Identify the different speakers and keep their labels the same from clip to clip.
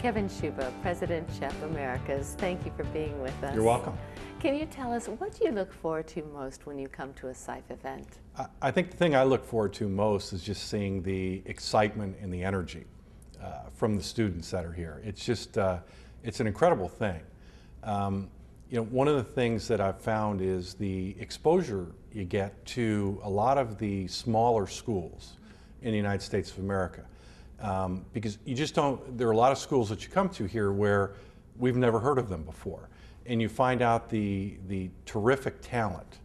Speaker 1: Kevin Shuba, President CHEP Americas, thank you for being with us.
Speaker 2: You're welcome.
Speaker 1: Can you tell us, what do you look forward to most when you come to a CIFE event?
Speaker 2: I think the thing I look forward to most is just seeing the excitement and the energy from the students that are here. It's just, it's an incredible thing. You know, one of the things that I've found is the exposure you get to a lot of the smaller schools in the United States of America. Because you just don't, there are a lot of schools that you come to here where we've never heard of them before. And you find out the terrific talent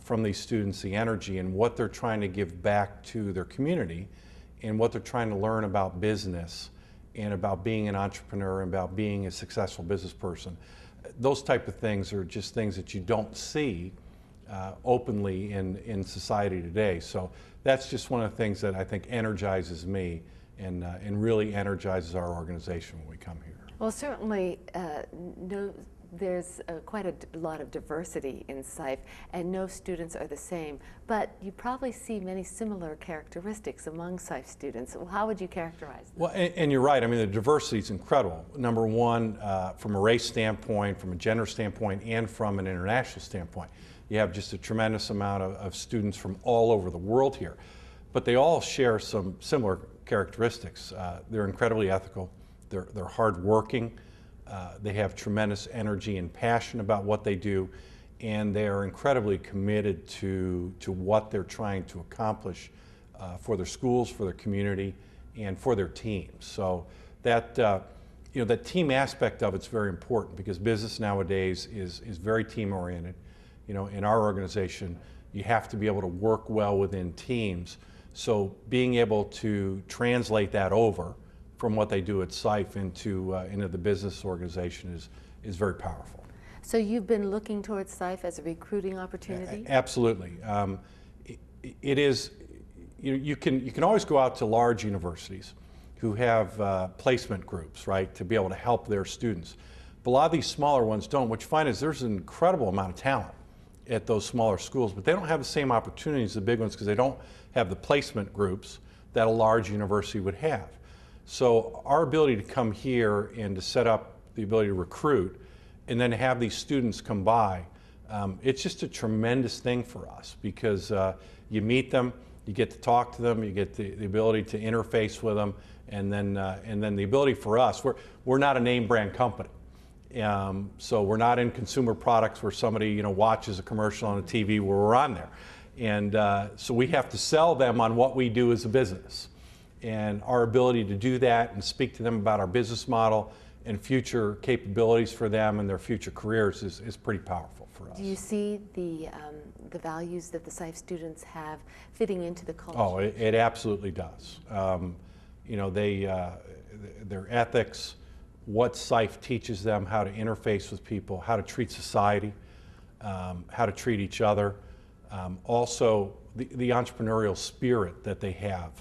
Speaker 2: from these students, the energy, and what they're trying to give back to their community, and what they're trying to learn about business, and about being an entrepreneur, and about being a successful business person. Those type of things are just things that you don't see openly in society today. So that's just one of the things that I think energizes me and really energizes our organization when we come here.
Speaker 1: Well, certainly there's quite a lot of diversity in CIFE, and no students are the same, but you probably see many similar characteristics among CIFE students. Well, how would you characterize them?
Speaker 2: Well, and you're right. I mean, the diversity is incredible. Number one, from a race standpoint, from a gender standpoint, and from an international standpoint. You have just a tremendous amount of students from all over the world here. But they all share some similar characteristics. They're incredibly ethical. They're hardworking. They have tremendous energy and passion about what they do, and they are incredibly committed to what they're trying to accomplish for their schools, for their community, and for their teams. So that you know, that team aspect of it's very important, because business nowadays is very team oriented. You know, in our organization, you have to be able to work well within teams. So being able to translate that over from what they do at CIFE into the business organization is very powerful.
Speaker 1: So you've been looking towards CIFE as a recruiting opportunity?
Speaker 2: Absolutely. It is. You can always go out to large universities who have placement groups, right, to be able to help their students. But a lot of these smaller ones don't. What you find is there's an incredible amount of talent at those smaller schools, but they don't have the same opportunities as the big ones, because they don't have the placement groups that a large university would have. So our ability to come here and to set up the ability to recruit and then have these students come by, it's just a tremendous thing for us, because you meet them, you get to talk to them, you get the ability to interface with them, and then the ability for us, we're not a name brand company. So we're not in consumer products where somebody watches a commercial on the TV where we're on there. And so we have to sell them on what we do as a business. And our ability to do that and speak to them about our business model and future capabilities for them and their future careers is pretty powerful for us.
Speaker 1: Do you see the values that the CIFE students have fitting into the culture?
Speaker 2: Oh, it absolutely does. You know, their ethics, what CIFE teaches them, how to interface with people, how to treat society, how to treat each other. Also, the entrepreneurial spirit that they have.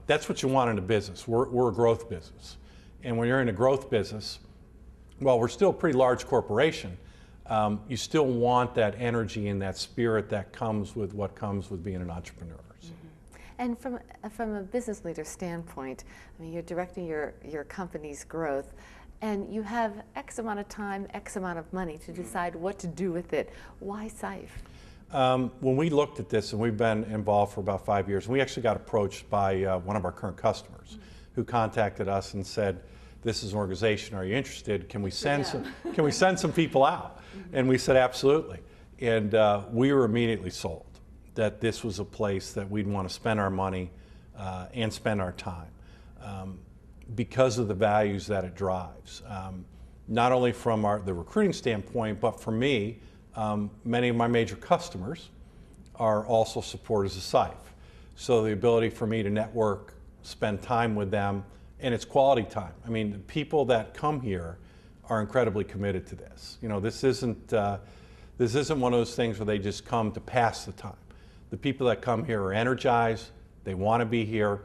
Speaker 2: That's what you want in a business. We're a growth business. And when you're in a growth business, well, we're still a pretty large corporation. You still want that energy and that spirit that comes with what comes with being an entrepreneur. So.
Speaker 1: And from a business leader standpoint, I mean, you're directing your company's growth, and you have X amount of time, X amount of money to decide what to do with it. Why CIFE?
Speaker 2: When we looked at this, and we've been involved for about 5 years, we actually got approached by one of our current customers who contacted us and said, "This is an organization, are you interested? Can we send some people out?" And we said, "Absolutely." And we were immediately sold that this was a place that we'd want to spend our money and spend our time because of the values that it drives. Not only from the recruiting standpoint, but for me, many of my major customers are also supporters of CIFE. So the ability for me to network, spend time with them, and it's quality time. I mean, the people that come here are incredibly committed to this. You know, this isn't one of those things where they just come to pass the time. The people that come here are energized, they want to be here.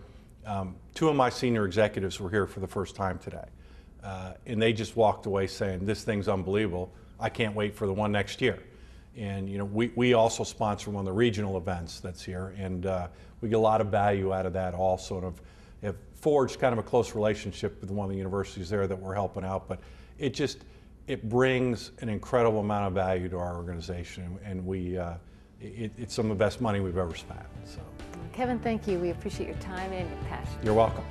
Speaker 2: Two of my senior executives were here for the first time today, and they just walked away saying, "This thing's unbelievable. I can't wait for the one next year." And you know, we also sponsor one of the regional events that's here, and we get a lot of value out of that also, of have forged kind of a close relationship with one of the universities there that we're helping out, but it brings an incredible amount of value to our organization, and it's some of the best money we've ever spent. So,
Speaker 1: Kevin, thank you. We appreciate your time and your passion.
Speaker 2: you're welcome.